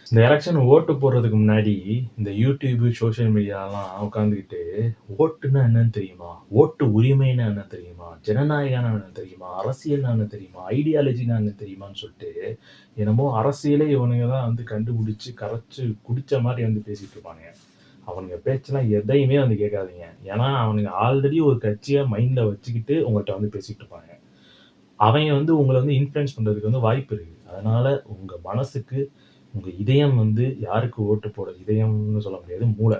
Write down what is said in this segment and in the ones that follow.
இந்த எலக்ஷன் ஓட்டு போடுறதுக்கு முன்னாடி இந்த யூடியூப், சோசியல் மீடியாலாம் உட்காந்துக்கிட்டு, ஓட்டுன்னா என்னன்னு தெரியுமா? ஓட்டு உரிமைன்னா என்ன தெரியுமா? ஜனநாயகம்னா என்ன தெரியுமா? அரசியல்னா என்ன தெரியுமா? ஐடியாலஜினா என்ன தெரியுமான்னு சொல்லிட்டு, என்னமோ அரசியலே இவனுங்க தான் வந்து கண்டுபிடிச்சு, கரைச்சு குடிச்ச மாரி வந்து பேசிட்டு இருப்பானுங்க. அவனுங்க பேச்செல்லாம் எதையுமே வந்து கேட்காதீங்க. ஏன்னா, அவனுங்க ஆல்ரெடி ஒரு கட்சிய மைண்ட்ல வச்சுக்கிட்டு உங்கள்ட்ட வந்து பேசிட்டு இருப்பாங்க. அவய்ங்க வந்து உங்கள வந்து இன்ஃப்ளூயன்ஸ் பண்றதுக்கு வந்து வாய்ப்பு இருக்கு. அதனால உங்க மனசுக்கு, உங்க இதயம் வந்து யாருக்கு ஓட்டு போட இதயம்னு சொல்ல முடியாது. மூளை.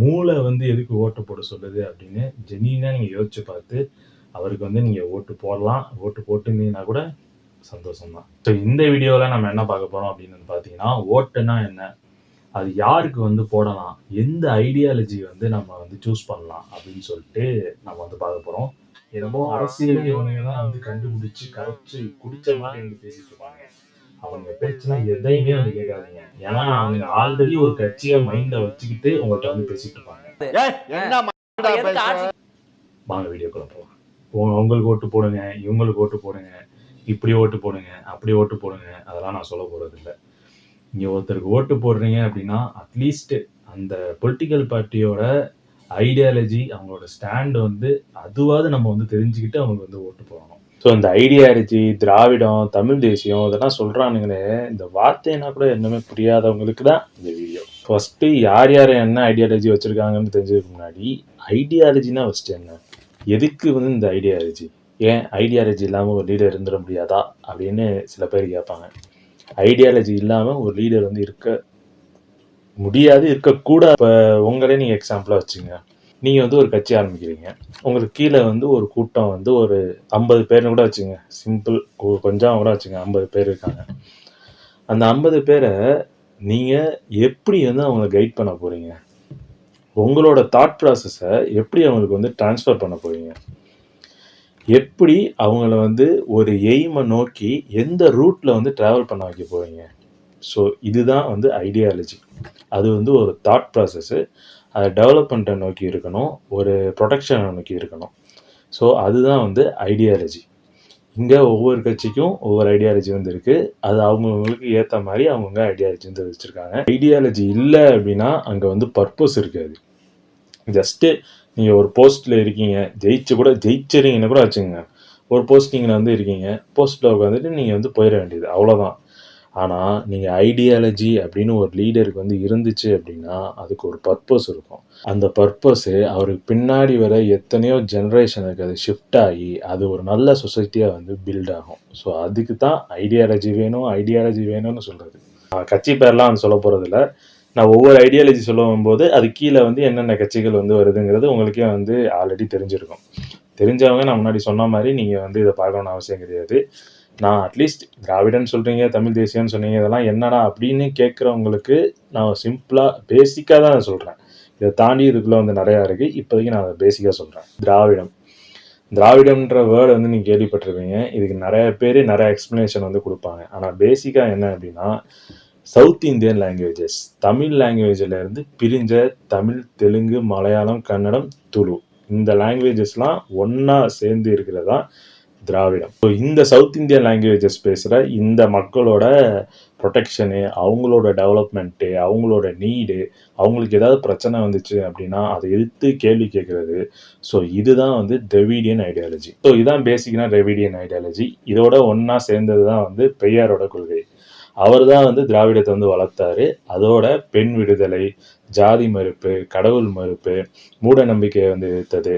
மூளை வந்து எதுக்கு ஓட்டு போட சொல்லுது அப்படின்னு ஜென்யூனா நீங்க யோசிச்சு பார்த்து, அவருக்கு வந்து நீங்க ஓட்டு போடலாம். ஓட்டு போட்டிருந்தீங்கன்னா கூட சந்தோஷம் தான். ஸோ இந்த வீடியோல நம்ம என்ன பார்க்க போறோம் அப்படின்னு வந்து பார்த்தீங்கன்னா, ஓட்டுன்னா என்ன? அது யாருக்கு வந்து போடலாம்? எந்த ஐடியாலஜி வந்து நம்ம வந்து சூஸ் பண்ணலாம்? அப்படின்னு சொல்லிட்டு நம்ம வந்து பார்க்க போறோம். என்னமோ அரசியலே இவனுங்க தான் வந்து கண்டுபிடிச்சு, கரைச்சு குடிச்ச மாரி வந்து பேசிட்டு இருப்பாங்க. அவனுங்க பேச்செல்லாம் எதையுமே வந்து கேட்காதீங்க. ஏன்னா, அவனுங்க ஆல்ரெடி ஒரு கட்சிய மைண்ட்ல வச்சுக்கிட்டு உங்கள்ட்ட வந்து பேசிட்டு இருப்பாங்க. வாங்க வீடியோக்குள்ள போலாம். உங்களுக்கு ஓட்டு போடுங்க, இவங்களுக்கு ஓட்டு போடுங்க, இப்படி ஓட்டு போடுங்க, அப்படி ஓட்டு போடுங்க. அதெல்லாம் நான் சொல்ல போறதில்ல. நீங்க ஒருத்தருக்கு ஓட்டு போடுறீங்க அப்படின்னா, அட்லீஸ்ட் அந்த பொலிட்டிக்கல் பார்ட்டியோட ஐடியாலஜி, அவங்களோட ஸ்டாண்ட் வந்து அதுவாவது நம்ம வந்து தெரிஞ்சுக்கிட்டு அவங்களுக்கு வந்து ஓட்டு போடணும். ஸோ இந்த ஐடியாலஜி, திராவிடம், தமிழ் தேசியம் இதெல்லாம் சொல்றானுங்களே, இந்த வார்த்தைனா கூட என்னமே புரியாதவங்களுக்கு தான் இந்த வீடியோ. ஃபர்ஸ்ட்டு யார் யார் என்ன ஐடியாலஜி வச்சிருக்காங்கன்னு தெரிஞ்சதுக்கு முன்னாடி, ஐடியாலஜினா ஃபர்ஸ்ட் என்ன? எதுக்கு வந்து இந்த ஐடியாலஜி? ஏன் ஐடியாலஜி இல்லாமல் ஒரு லீடர் இருந்துட முடியாதா? அப்படின்னு சில பேர் கேட்பாங்க. ஐடியாலஜி இல்லாமல் ஒரு லீடர் வந்து இருக்க முடியாது, இருக்கக்கூடாது. இப்போ உங்களே நீங்கள் எக்ஸாம்பிளாக வச்சுங்க. நீங்கள் வந்து ஒரு கட்சி ஆரம்பிக்கிறீங்க. உங்களுக்கு கீழே வந்து ஒரு கூட்டம் வந்து ஒரு 50 பேர்னு கூட வச்சுங்க. சிம்பிள் கொஞ்சம் கூட வச்சுங்க. 50 பேர் இருக்காங்க. அந்த 50 பேரை நீங்கள் எப்படி வந்து அவங்கள கைட் பண்ண போகிறீங்க? உங்களோட தாட் ப்ராசஸை எப்படி அவங்களுக்கு வந்து ட்ரான்ஸ்ஃபர் பண்ண போகிறீங்க? எப்படி அவங்கள வந்து ஒரு எய்மை நோக்கி எந்த ரூட்டில் வந்து ட்ராவல் பண்ண வைக்க போகிறீங்க? ஸோ இதுதான் வந்து ஐடியாலஜி. அது வந்து ஒரு தாட் ப்ராசஸ்ஸு. அதை டெவலப்மெண்ட்டை நோக்கி இருக்கணும், ஒரு ப்ரொடெக்ஷனை நோக்கி இருக்கணும். ஸோ அதுதான் வந்து ஐடியாலஜி. இங்கே ஒவ்வொரு கட்சிக்கும் ஒவ்வொரு ஐடியாலஜி வந்து இருக்குது. அது அவங்கவுங்களுக்கு ஏற்ற மாதிரி அவங்கவுங்க ஐடியாலஜி வந்து வச்சுருக்காங்க. ஐடியாலஜி இல்லை அப்படின்னா அங்கே வந்து பர்பஸ் இருக்காது. ஜஸ்ட்டு நீங்கள் ஒரு போஸ்ட்டில் இருக்கீங்க, ஜெயிச்சிருங்கன்னு கூட வச்சுக்கோங்க. ஒரு போஸ்டிங்கில் வந்து இருக்கீங்க, போஸ்ட்டில் உட்காந்துட்டு நீங்கள் வந்து போயிட வேண்டியது அவ்வளோதான். ஆனால் நீங்கள் ஐடியாலஜி அப்படின்னு ஒரு லீடருக்கு வந்து இருந்துச்சு அப்படின்னா அதுக்கு ஒரு பர்பஸ் இருக்கும். அந்த பர்பஸ்ஸு அவருக்கு பின்னாடி வர எத்தனையோ ஜென்ரேஷனுக்கு அது ஷிஃப்ட் ஆகி அது ஒரு நல்ல சொசைட்டியாக வந்து பில்ட் ஆகும். ஸோ அதுக்கு தான் ஐடியாலஜி வேணும்னு சொல்கிறது. கட்சி பேர்லாம் வந்து சொல்ல போகிறதில்ல. நான் ஒவ்வொரு ஐடியாலஜி சொல்லும் போது அது கீழே வந்து என்னென்ன கட்சிகள் வந்து வருதுங்கிறது உங்களுக்கே வந்து ஆல்ரெடி தெரிஞ்சிருக்கும். தெரிஞ்சவங்க நான் முன்னாடி சொன்ன மாதிரி நீங்கள் வந்து இதை பார்க்கணும்னு அவசியம் கிடையாது. நான் அட்லீஸ்ட் திராவிடன் சொல்கிறீங்க, தமிழ் தேசியம்னு சொன்னீங்க, இதெல்லாம் என்னடா அப்படின்னு கேட்குறவங்களுக்கு நான் சிம்பிளாக பேசிக்காக தான் நான் சொல்கிறேன். இதை தாண்டி இதுக்குள்ளே வந்து நிறையா இருக்குது. இப்போதைக்கு நான் அதை பேசிக்காக சொல்கிறேன். திராவிடம்ன்ற வேர்டை வந்து நீங்கள் கேள்விப்பட்டிருப்பீங்க. இதுக்கு நிறைய பேர் நிறைய எக்ஸ்ப்ளனேஷன் வந்து கொடுப்பாங்க. ஆனால் பேசிக்காக என்ன அப்படின்னா, சவுத் இந்தியன் லாங்குவேஜஸ், தமிழ் லாங்குவேஜில் இருந்து பிரிஞ்ச தமிழ், தெலுங்கு, மலையாளம், கன்னடம், துளு, இந்த லாங்குவேஜஸ்லாம் ஒன்றா சேர்ந்து இருக்கிறதா திராவிடம். ஸோ இந்த சவுத் இந்தியன் லாங்குவேஜஸ் பேசுகிற இந்த மக்களோட ப்ரொடெக்ஷனு, அவங்களோட டெவலப்மெண்ட்டு, அவங்களோட நீடு, அவங்களுக்கு ஏதாவது பிரச்சனை வந்துச்சு அப்படின்னா அதை எதிர்த்து கேள்வி கேட்குறது. ஸோ இதுதான் வந்து திராவிடியன் ஐடியாலஜி. ஸோ இதுதான் பேசிக்கான திராவிடியன் ஐடியாலஜி. இதோட ஒன்றா சேர்ந்தது தான் வந்து பெரியாரோட கொள்கை. அவர் தான் வந்து திராவிடத்தை வந்து வளர்த்தாரு. அதோட பெண் விடுதலை, ஜாதி மறுப்பு, கடவுள் மறுப்பு, மூட நம்பிக்கையை வந்து எதிர்த்தது,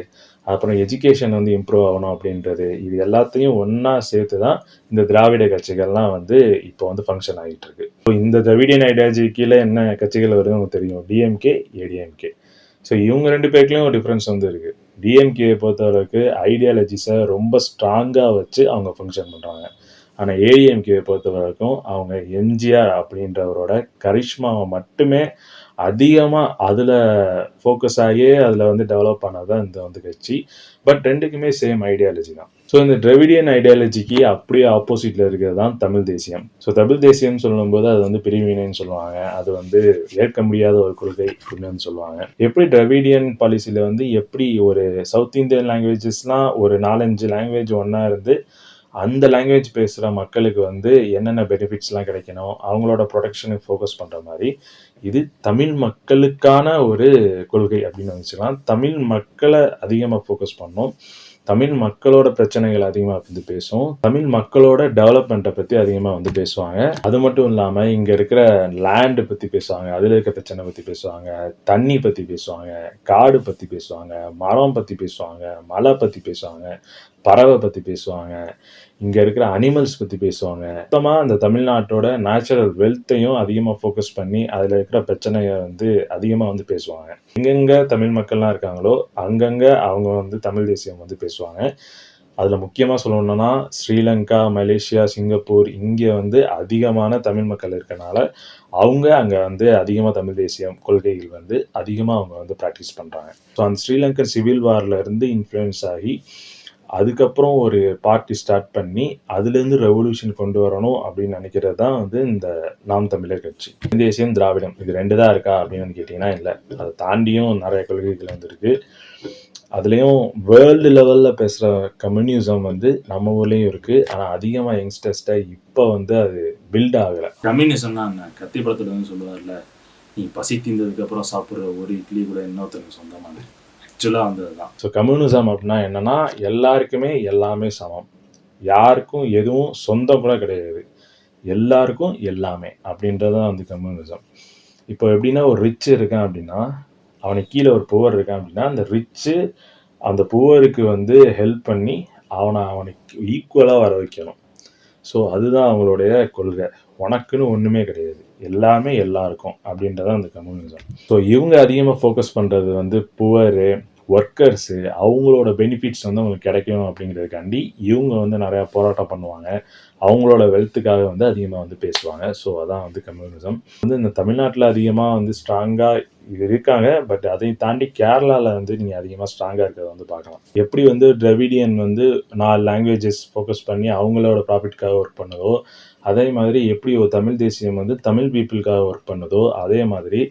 அப்புறம் எஜுகேஷன் வந்து இம்ப்ரூவ் ஆகணும் அப்படின்றது, இது எல்லாத்தையும் ஒன்றா சேர்த்து தான் இந்த திராவிட கட்சிகள்லாம் வந்து இப்போ வந்து ஃபங்க்ஷன் ஆகிட்டு இருக்கு. ஸோ இந்த திராவிடியன் ஐடியாலஜி கீழே என்ன கட்சிகள் வருதுன்னு உங்களுக்கு தெரியும். டிஎம்கே, ஏடிஎம்கே. ஸோ இவங்க ரெண்டு பேருக்குலேயும் ஒரு டிஃப்ரென்ஸ் வந்து இருக்குது. டிஎம்கேயை பொறுத்தளவுக்கு ஐடியாலஜிஸை ரொம்ப ஸ்ட்ராங்காக வச்சு அவங்க ஃபங்க்ஷன் பண்ணுறாங்க. ஆனால் ஏடிஎம்கேவை பொறுத்த வரைக்கும் அவங்க எம்ஜிஆர் அப்படின்றவரோட கரிஷ்மாவை மட்டுமே அதிகமாக அதில் ஃபோக்கஸ் ஆகி அதில் வந்து டெவலப் பண்ணது தான் இந்த வந்து கட்சி. பட் ரெண்டுக்குமே சேம் ஐடியாலஜி தான். ஸோ இந்த திராவிடியன் ஐடியாலஜிக்கு அப்படியே ஆப்போசிட்டில் இருக்கிறது தான் தமிழ் தேசியம். ஸோ தமிழ் தேசியம் சொல்லும்போது அது வந்து பிரிவினைன்னு சொல்லுவாங்க. அது வந்து ஏற்க முடியாத ஒரு கொள்கை அப்படின்னு சொல்லுவாங்க. எப்படி திராவிடியன் பாலிசியில் வந்து எப்படி ஒரு சவுத் இந்தியன் லாங்குவேஜஸ்லாம் ஒரு 4-5 லாங்குவேஜ் ஒன்றா இருந்து அந்த லாங்குவேஜ் பேசுகிற மக்களுக்கு வந்து என்னென்ன பெனிஃபிட்ஸ்லாம் கிடைக்கணும், அவங்களோட ப்ரொடெக்ஷனுக்கு ஃபோக்கஸ் பண்ணுற மாதிரி இது தமிழ் மக்களுக்கான ஒரு கொள்கை அப்படின்னு வச்சுக்கலாம். தமிழ் மக்களை அதிகமாக ஃபோக்கஸ் பண்ணோம், தமிழ் மக்களோட பிரச்சனைகள் அதிகமாக வந்து பேசும், தமிழ் மக்களோட டெவலப்மெண்ட்டை பற்றி அதிகமாக வந்து பேசுவாங்க. அது மட்டும் இல்லாமல் இங்கே இருக்கிற லேண்டு பற்றி பேசுவாங்க, அதில் இருக்க பிரச்சனை பற்றி பேசுவாங்க, தண்ணி பற்றி பேசுவாங்க, காடு பற்றி பேசுவாங்க, மரம் பற்றி பேசுவாங்க, மலை பற்றி பேசுவாங்க, பறவை பற்றி பேசுவாங்க, இங்கே இருக்கிற அனிமல்ஸ் பற்றி பேசுவாங்க. மொத்தமாக அந்த தமிழ்நாட்டோட நேச்சுரல் வெல்த்தையும் அதிகமாக ஃபோக்கஸ் பண்ணி அதில் இருக்கிற பிரச்சனையை வந்து அதிகமாக வந்து பேசுவாங்க. எங்கெங்கே தமிழ் மக்கள்லாம் இருக்காங்களோ அங்கங்கே அவங்க வந்து தமிழ் தேசியம் வந்து பேசுவாங்க. அதில் முக்கியமாக சொல்லணும்னா ஸ்ரீலங்கா, மலேசியா, சிங்கப்பூர் இங்கே வந்து அதிகமான தமிழ் மக்கள் இருக்கனால அவங்க அங்கே வந்து அதிகமாக தமிழ் தேசியம் கொள்கைகள் வந்து அதிகமாக அவங்க வந்து ப்ராக்டிஸ் பண்ணுறாங்க. ஸோ அந்த ஸ்ரீலங்கன் சிவில் வார்லேருந்து இன்ஃப்ளூயன்ஸ் ஆகி அதுக்கப்புறம் ஒரு பார்ட்டி ஸ்டார்ட் பண்ணி அதுலேருந்து ரெவல்யூஷன் கொண்டு வரணும் அப்படின்னு நினைக்கிறது தான் வந்து இந்த நாம் தமிழர் கட்சி. தேசியம், திராவிடம் இது 2 தான் இருக்கா அப்படின்னு வந்து கேட்டிங்கன்னா இல்லை, அதை தாண்டியும் நிறைய கொள்கைகள் வந்துருக்கு. அதுலேயும் வேர்ல்டு லெவலில் பேசுகிற கம்யூனிசம் வந்து நம்ம ஊர்லேயும் இருக்குது. ஆனால் அதிகமாக யங்ஸ்டர்ஸ்ட்டை இப்போ வந்து அது பில்ட் ஆகலை. கம்யூனிசம் தான் கத்தி படத்தில் வந்து சொல்லுவார்ல, நீ பசி தீர்ந்ததுக்கப்புறம் சாப்பிட்ற ஒரு இட்லி கூட இன்னொருத்தருக்கு சொந்தமான ஆக்சுவலாக வந்தது தான். ஸோ கம்யூனிசம் அப்படின்னா என்னென்னா எல்லாருக்குமே எல்லாமே சமம், யாருக்கும் எதுவும் சொந்தம் கூட கிடையாது, எல்லாருக்கும் எல்லாமே அப்படின்றது தான் வந்து கம்யூனிசம். இப்போ எப்படின்னா ஒரு ரிச் இருக்கான் அப்படின்னா அவனுக்கு கீழே ஒரு புவர் இருக்கான் அப்படின்னா அந்த ரிச்சு அந்த புவருக்கு வந்து ஹெல்ப் பண்ணி அவனுக்கு ஈக்குவலாக வர வைக்கணும். ஸோ அதுதான் அவங்களுடைய கொள்கை. உனக்குன்னு ஒன்றுமே கிடையாது, எல்லாமே எல்லாருக்கும் அப்படின்றத அந்த கம்யூனிசம். ஸோ இவங்க அதிகமாக ஃபோக்கஸ் பண்ணுறது வந்து புவரு, ஒர்க்கர்ஸு, அவங்களோட பெனிஃபிட்ஸ் வந்து அவங்களுக்கு கிடைக்கணும் அப்படிங்கிறதுக்காண்டி இவங்க வந்து நிறையா போராட்டம் பண்ணுவாங்க, அவங்களோட வெல்த்துக்காக வந்து அதிகமாக வந்து பேசுவாங்க. ஸோ அதான் வந்து கம்யூனிசம். வந்து இந்த தமிழ்நாட்டில் அதிகமாக வந்து ஸ்ட்ராங்காக இருக்காங்க. பட் அதை தாண்டி கேரளாவில் வந்து நீங்கள் அதிகமாக ஸ்ட்ராங்காக இருக்கிறத வந்து பார்க்கலாம். எப்படி வந்து டிராவிடியன் வந்து 4 லாங்குவேஜஸ் ஃபோக்கஸ் பண்ணி அவங்களோட ப்ராஃபிட்காக ஒர்க் பண்ணுதோ, அதே மாதிரி எப்படி ஒரு தமிழ் தேசியம் வந்து தமிழ் பீப்புளுக்காக ஒர்க் பண்ணுதோ, அதே மாதிரி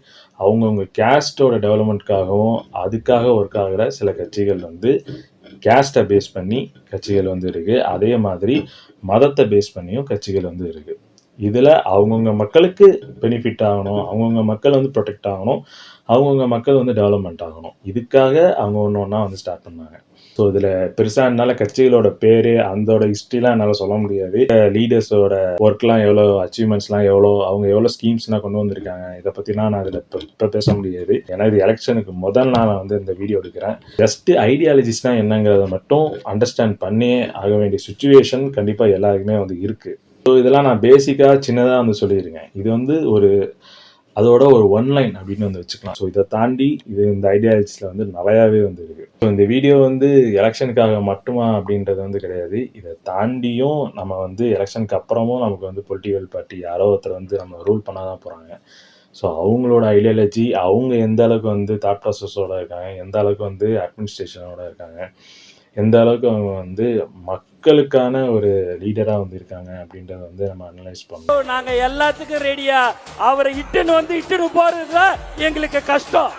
அவங்கவுங்க கேஸ்டோட டெவலப்மெண்ட்காகவும் அதுக்காக ஒர்க் ஆகிற சில கட்சிகள் வந்து கேஸ்ட்டை பேஸ் பண்ணி கட்சிகள் வந்து இருக்குது. அதே மாதிரி மதத்தை பேஸ் பண்ணியும் கட்சிகள் வந்து இருக்குது. இதில் அவங்கவுங்க மக்களுக்கு பெனிஃபிட் ஆகணும், அவங்கவுங்க மக்கள் வந்து ப்ரொடெக்ட் ஆகணும், அவங்கவுங்க மக்கள் வந்து டெவலப்மெண்ட் ஆகணும், இதுக்காக அவங்க ஒன்று ஒன்றா வந்து ஸ்டார்ட் பண்ணாங்க. ஸோ இதில் பெருசாக என்னால் கட்சிகளோட பேர் அதோட ஹிஸ்ட்ரிலாம் என்னால் சொல்ல முடியாது. லீடர்ஸோட ஒர்க்லாம் எவ்வளோ, அச்சீவ்மெண்ட்ஸ்லாம் எவ்வளோ, அவங்க எவ்வளோ ஸ்கீம்ஸ்லாம் கொண்டு வந்திருக்காங்க, இதை பற்றிலாம் நான் அதில் இப்போ பேச முடியாது. ஏன்னா இது எலெக்ஷனுக்கு முதல் நான் வந்து இந்த வீடியோ எடுக்கிறேன். ஜஸ்ட்டு ஐடியாலஜிஸ்னால் என்னங்கிறத மட்டும் அண்டர்ஸ்டாண்ட் பண்ணியே ஆக வேண்டிய சுச்சுவேஷன் கண்டிப்பாக எல்லாருக்குமே வந்து இருக்குது. ஸோ இதெல்லாம் நான் பேசிக்காக சின்னதாக வந்து சொல்லியிருக்கேன். இது வந்து ஒரு அதோட ஒரு ஒன்லைன் அப்படின்னு வந்து வச்சுக்கலாம். ஸோ இதை தாண்டி இந்த ஐடியாலஜிஸில் வந்து நிறையாவே வந்து இருக்குது. ஸோ இந்த வீடியோ வந்து எலெக்ஷனுக்காக மட்டுமா அப்படின்றது வந்து கிடையாது. இதை தாண்டியும் நம்ம வந்து எலெக்ஷனுக்கு அப்புறமும் நமக்கு வந்து பொலிட்டிக்கல் பார்ட்டி யாரோ ஒருத்தர் வந்து நம்ம ரூல் பண்ண தான் போகிறாங்க. ஸோ அவங்களோட ஐடியாலஜி, அவங்க எந்த அளவுக்கு வந்து தாட் ப்ராசஸோடு இருக்காங்க, எந்த அளவுக்கு வந்து அட்மினிஸ்ட்ரேஷனோட இருக்காங்க, எந்த அளவுக்கு அவங்க வந்து மக்களுக்கான ஒரு லீடராக வந்து இருக்காங்க அப்படின்றத வந்து நம்ம அனலைஸ் பண்ணோம். நாங்கள் எல்லாத்துக்கும் ரெடியா அவரை இட்டுன்னு போறது எங்களுக்கு கஷ்டம்.